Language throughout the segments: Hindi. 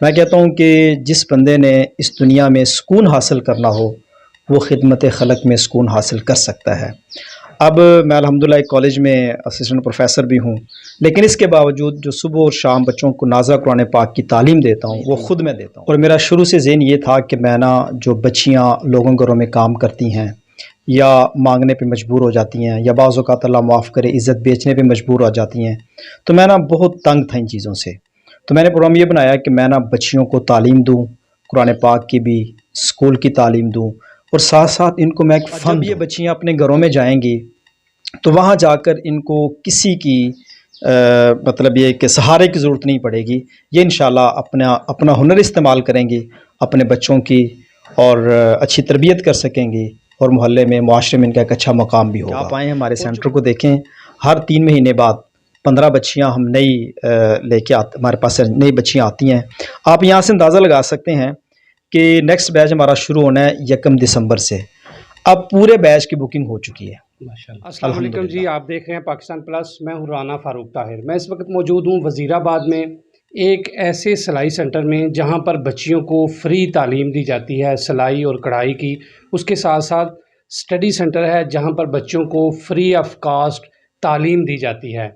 मैं कहता हूँ कि जिस बंदे ने इस दुनिया में सुकून हासिल करना हो, वो खिदमत खलक में सुकून हासिल कर सकता है। अब मैं अल्हम्दुलिल्लाह एक कॉलेज में असिस्टेंट प्रोफ़ेसर भी हूँ, लेकिन इसके बावजूद जो सुबह और शाम बच्चों को नाज़ा कुरान पाक की तालीम देता हूँ, वो ख़ुद मैं देता हूँ। और मेरा शुरू से ज़हन ये था कि मैं ना जो बच्चियाँ लोगों के घरों में काम करती हैं या माँगने पे मजबूर हो जाती हैं या बाज़ औक़ात अल्लाह माफ़ करे इज़्ज़त बेचने पे मजबूर हो जाती हैं, तो मैं ना बहुत तंग था इन चीज़ों से। तो मैंने प्रोग्राम ये बनाया कि मैं ना बच्चियों को तालीम दूँ, कुरान पाक की भी, स्कूल की तालीम दूँ और साथ-साथ इनको मैं एक फ़न दूँ। जब ये बच्चियाँ अपने घरों में जाएँगी, तो वहाँ जाकर इनको किसी की मतलब ये कि सहारे की ज़रूरत नहीं पड़ेगी। ये इंशाअल्लाह अपना अपना हुनर इस्तेमाल करेंगी, अपने बच्चों की और अच्छी तरबियत कर सकेंगी और मोहल्ले में, मुआशरे में इनका एक अच्छा मकाम भी होगा। आप आएँ हमारे सेंटर को देखें, हर 3 महीने बाद 15 बच्चियाँ हम नई लेके आते, हमारे पास नई बच्चियाँ आती हैं। आप यहाँ से अंदाज़ा लगा सकते हैं कि नेक्स्ट बैच हमारा शुरू होना है 1 दिसंबर से। अब पूरे बैच की बुकिंग हो चुकी है। माशाल्लाह। अस्सलाम वालेकुम जी, आप देख रहे हैं पाकिस्तान प्लस। मैं हूँ राना फारूक ताहिर। मैं इस वक्त मौजूद हूँ वज़ीराबाद में, एक ऐसे सिलाई सेंटर में जहाँ पर बच्चियों को फ्री तालीम दी जाती है सिलाई और कढ़ाई की। उसके साथ साथ स्टडी सेंटर है जहाँ पर बच्चों को फ्री ऑफ कास्ट तालीम दी जाती है।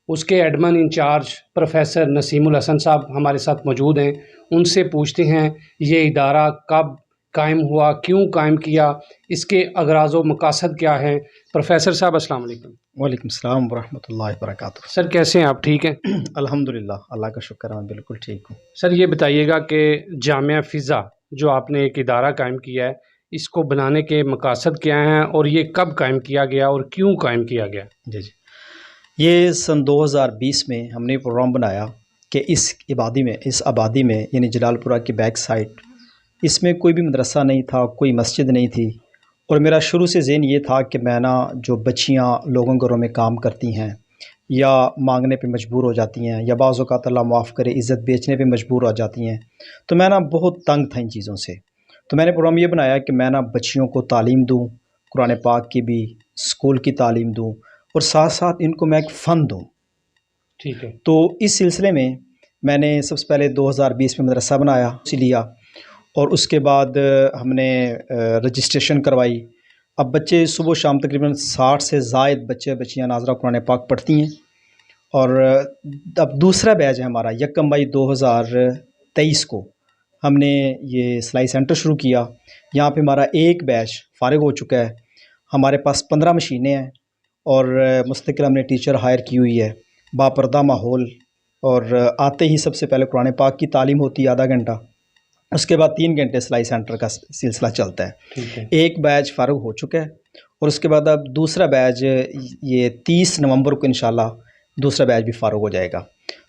उसके admin in charge professor Nasimul Hasan साहब हमारे साथ मौजूद हैं। उनसे पूछते हैं ये इदारा कब कायम हुआ, क्यों कायम किया, इसके अगराज़ व मकासद क्या हैं। प्रोफेसर साहब अस्सलाम वालेकुम। वालेकुम सलाम व रहमतुल्लाहि व बरकातुहू। सर कैसे हैं आप, ठीक हैं? अल्हम्दुलिल्लाह, अल्लाह का शुक्र है, मैं बिल्कुल ठीक हूँ। सर ये बताइएगा कि जामिया फ़िज़ा जो आपने एक इदारा कायम किया है, इसको बनाने के मकासद क्या हैं और ये कब कायम किया गया और क्यों कायम किया गया? जी, जी। ये सन 2020 में हमने प्रोग्राम बनाया कि इस आबादी में यानी जलालपुरा की बैक साइड, इसमें कोई भी मदरसा नहीं था, कोई मस्जिद नहीं थी और मेरा शुरू से ज़हन ये था कि मैं ना जो बच्चियाँ लोगों के घरों में काम करती हैं या माँगने पे मजबूर हो जाती हैं या बाज़ औक़ात अल्लाह माफ़ करे इज़्ज़त बेचने पे मजबूर हो जाती हैं, तो मैं ना बहुत तंग था इन चीज़ों से। तो मैंने प्रोग्राम ये बनाया कि मैं ना बच्चियों को तालीम दूँ, कुरान पाक की भी, स्कूल की तालीम दूँ और साथ-साथ इनको मैं एक फ़न दूँ। ठीक है। तो इस सिलसिले में मैंने सबसे पहले 2020 में मदरसा बनाया, लिया और उसके बाद हमने रजिस्ट्रेशन करवाई। अब बच्चे सुबह शाम तकरीबन 60 से ज़ायद बच्चियाँ नाज़रा कुरान पाक पढ़ती हैं और अब दूसरा बैच है हमारा 1 मई 2023 को हमने ये सिलाई सेंटर शुरू किया। यहाँ पे हमारा एक बैच फ़ारिग हो चुका है। हमारे पास 15 मशीनें हैं और मुस्तकिल हमने टीचर हायर की हुई है, बापर्दा माहौल और आते ही सबसे पहले कुरान पाक की तालीम होती है आधा घंटा, उसके बाद 3 घंटे सिलाई सेंटर का सिलसिला चलता है। ठीक है। एक बैच फ़ारिग हो चुका है और उसके बाद अब दूसरा बैच ये 30 नवंबर को इंशाल्लाह दूसरा बैच भी फ़ारिग हो जाएगा।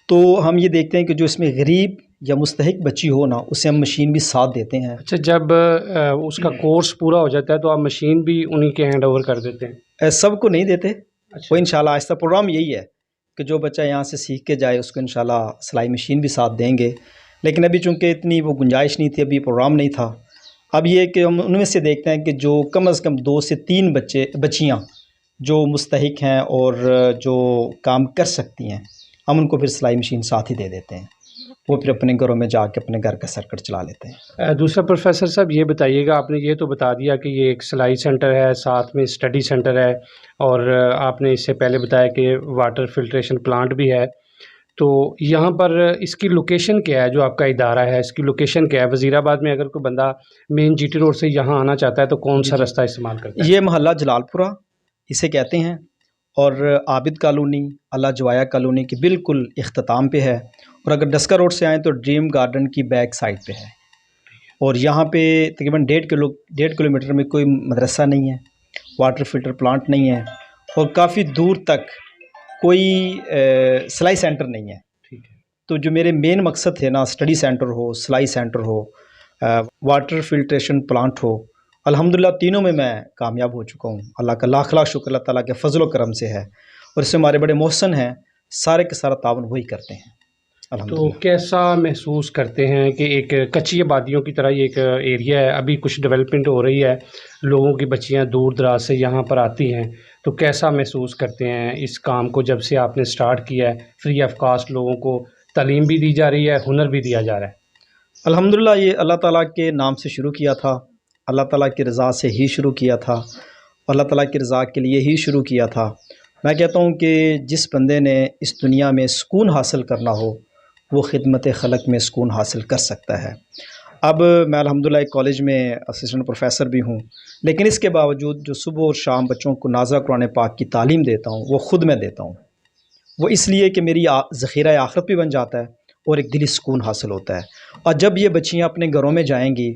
तो हम ये देखते हैं कि जो इसमें गरीब या मुस्तहिक बच्ची हो ना, उसे हम मशीन भी साथ देते हैं। अच्छा, जब उसका कोर्स पूरा हो जाता है तो आप मशीन भी उन्हीं के हैंड ओवर कर देते हैं? सबको नहीं देते, अच्छा। वो इंशाल्लाह आहिस्ता प्रोग्राम यही है कि जो बच्चा यहाँ से सीख के जाए उसको इंशाल्लाह सिलाई मशीन भी साथ देंगे। लेकिन अभी चूँकि इतनी वो गुंजाइश नहीं थी, अभी प्रोग्राम नहीं था। अब ये कि हम उनमें से देखते हैं कि जो कम से कम 2 से 3 बच्चियाँ जो मुस्तहिक हैं और जो काम कर सकती हैं, हम उनको फिर सिलाई मशीन साथ ही दे देते हैं। वो फिर अपने घरों में जाके अपने घर का सर्किट चला लेते हैं। दूसरा प्रोफेसर साहब ये बताइएगा, आपने ये तो बता दिया कि ये एक सिलाई सेंटर है, साथ में स्टडी सेंटर है और आपने इससे पहले बताया कि वाटर फ़िल्ट्रेशन प्लांट भी है। तो यहाँ पर इसकी लोकेशन क्या है, जो आपका इदारा है, इसकी लोकेशन क्या है? वज़ीराबाद में अगर कोई बंदा मेन जीटी रोड से यहाँ आना चाहता है तो कौन सा रास्ता इस्तेमाल करता है? ये मोहल्ला जलालपुरा इसे कहते हैं और आबिद कॉलोनी, अल्लाह जवाया कॉलोनी के बिल्कुल इख्तिताम पे है और अगर डस्का रोड से आएँ तो ड्रीम गार्डन की बैक साइड पे है और यहाँ पे तकरीबन 1.5 किलोमीटर में कोई मदरसा नहीं है, वाटर फ़िल्टर प्लांट नहीं है और काफ़ी दूर तक कोई सिलाई सेंटर नहीं है। ठीक है। तो जो मेरे मेन मकसद थे ना, स्टडी सेंटर हो, सिलाई सेंटर हो, वाटर फ़िल्ट्रेशन प्लांट हो, अल्हम्दुलिल्लाह तीनों में मैं कामयाब हो चुका हूँ। अल्लाह का लाख लाख शुक्र अल्लाह ताला के फ़ज़ल व करम से है और इससे हमारे बड़े मोहसिन हैं, सारे के सारा ताउन वही करते हैं तो अल्हम्दुलिल्लाह। कैसा महसूस करते हैं कि एक कच्ची आबादियों की तरह ये एक एरिया है, अभी कुछ डेवलपमेंट हो रही है, लोगों की बच्चियां दूर दराज से यहाँ पर आती हैं, तो कैसा महसूस करते हैं इस काम को जब से आपने स्टार्ट किया है? फ्री ऑफ कास्ट लोगों को तालीम भी दी जा रही है, हुनर भी दिया जा रहा है। अल्हम्दुलिल्लाह ये अल्लाह ताला के नाम से शुरू किया था, अल्लाह ताला की रज़ा से ही शुरू किया था, अल्लाह ताला की रज़ा के लिए ही शुरू किया था। मैं कहता हूँ कि जिस बंदे ने इस दुनिया में सुकून हासिल करना हो, वो खिदमत खलक में सुकून हासिल कर सकता है। अब मैं अल्हम्दुलिल्लाह एक कॉलेज में असिस्टेंट प्रोफ़ेसर भी हूँ, लेकिन इसके बावजूद जो सुबह और शाम बच्चों को नाज़ा कुरान पाक की तालीम देता हूँ, वो ख़ुद मैं देता हूँ। वो इसलिए कि मेरी ज़ख़ीरा आख़िरत भी बन जाता है और एक दिली सुकून हासिल होता है। और जब ये बच्चियाँ अपने घरों में जाएँगी,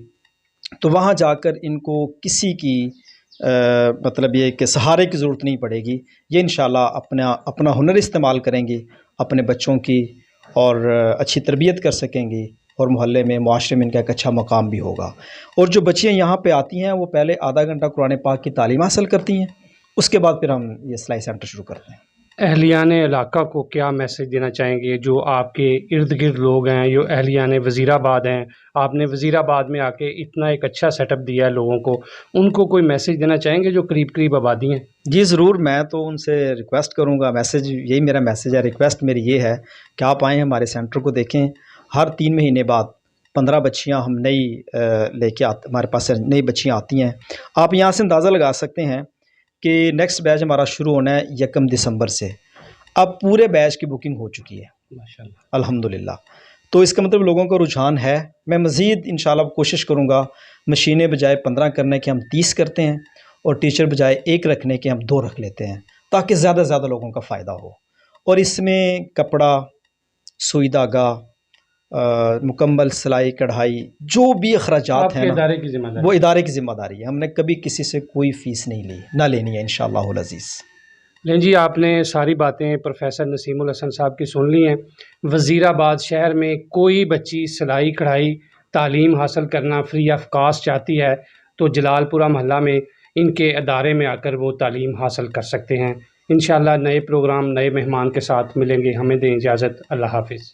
तो वहाँ जाकर इनको किसी की मतलब ये कि सहारे की ज़रूरत नहीं पड़ेगी। ये इंशाअल्लाह अपना हुनर इस्तेमाल करेंगी अपने बच्चों की, और अच्छी तरबियत कर सकेंगी, और मोहल्ले में, मुआशरे में इनका एक अच्छा मकाम भी होगा। और जो बच्चियाँ यहाँ पे आती हैं, वो पहले आधा घंटा कुरान पाक की तालीम हासिल करती हैं, उसके बाद फिर हम ये सिलाई सेंटर शुरू करते हैं। अहलियान इलाका को क्या मैसेज देना चाहेंगे, जो आपके इर्द गिर्द लोग हैं, जो अहलियान वज़ीराबाद हैं, आपने वज़ीराबाद में आके इतना एक अच्छा सेटअप दिया है लोगों को, उनको कोई मैसेज देना चाहेंगे जो करीब करीब आबादी हैं? जी ज़रूर, मैं तो उनसे रिक्वेस्ट करूँगा, मैसेज यही मेरा मैसेज है, रिक्वेस्ट मेरी ये है कि आप आएँ हमारे सेंटर को देखें। हर 3 महीने बाद 15 बच्चियाँ हम नई लेके आते, हमारे पास नई बच्चियाँ आती हैं। आप यहाँ से अंदाज़ा लगा सकते हैं कि नेक्स्ट बैच हमारा शुरू होना है 1 दिसंबर से। अब पूरे बैच की बुकिंग हो चुकी है माशाल्लाह, अल्हम्दुलिल्लाह। तो इसका मतलब लोगों का रुझान है। मैं मज़ीद इंशाअल्लाह कोशिश करूँगा, मशीनें बजाय 15 करने के हम 30 करते हैं, और टीचर बजाय 1 रखने के हम 2 रख लेते हैं, ताकि ज़्यादा से ज़्यादा लोगों का फ़ायदा हो। और इसमें कपड़ा, सुई धागा, मुकम्मल सिलाई कढ़ाई, जो भी अखराजात हैं आपके ना, इदारे की ज़िम्मेदारी। वो इदारे की ज़िम्मेदारी है। हमने कभी किसी से कोई फ़ीस नहीं ली, ना लेनी है इंशाअल्लाहुल अज़ीज़। लें जी, आपने सारी बातें प्रोफेसर नसीमुल हसन साहब की सुन ली हैं। वज़ीराबाद शहर में कोई बच्ची सिलाई कढ़ाई तालीम हासिल करना फ्री ऑफ कास्ट चाहती है, तो जलालपुरा मोहल्ला में इनके अदारे में आकर वो तालीम हासिल कर सकते हैं। इंशाअल्लाह नए प्रोग्राम, नए मेहमान के साथ मिलेंगे। हमें दें इजाज़त। अल्लाह हाफ़िज़।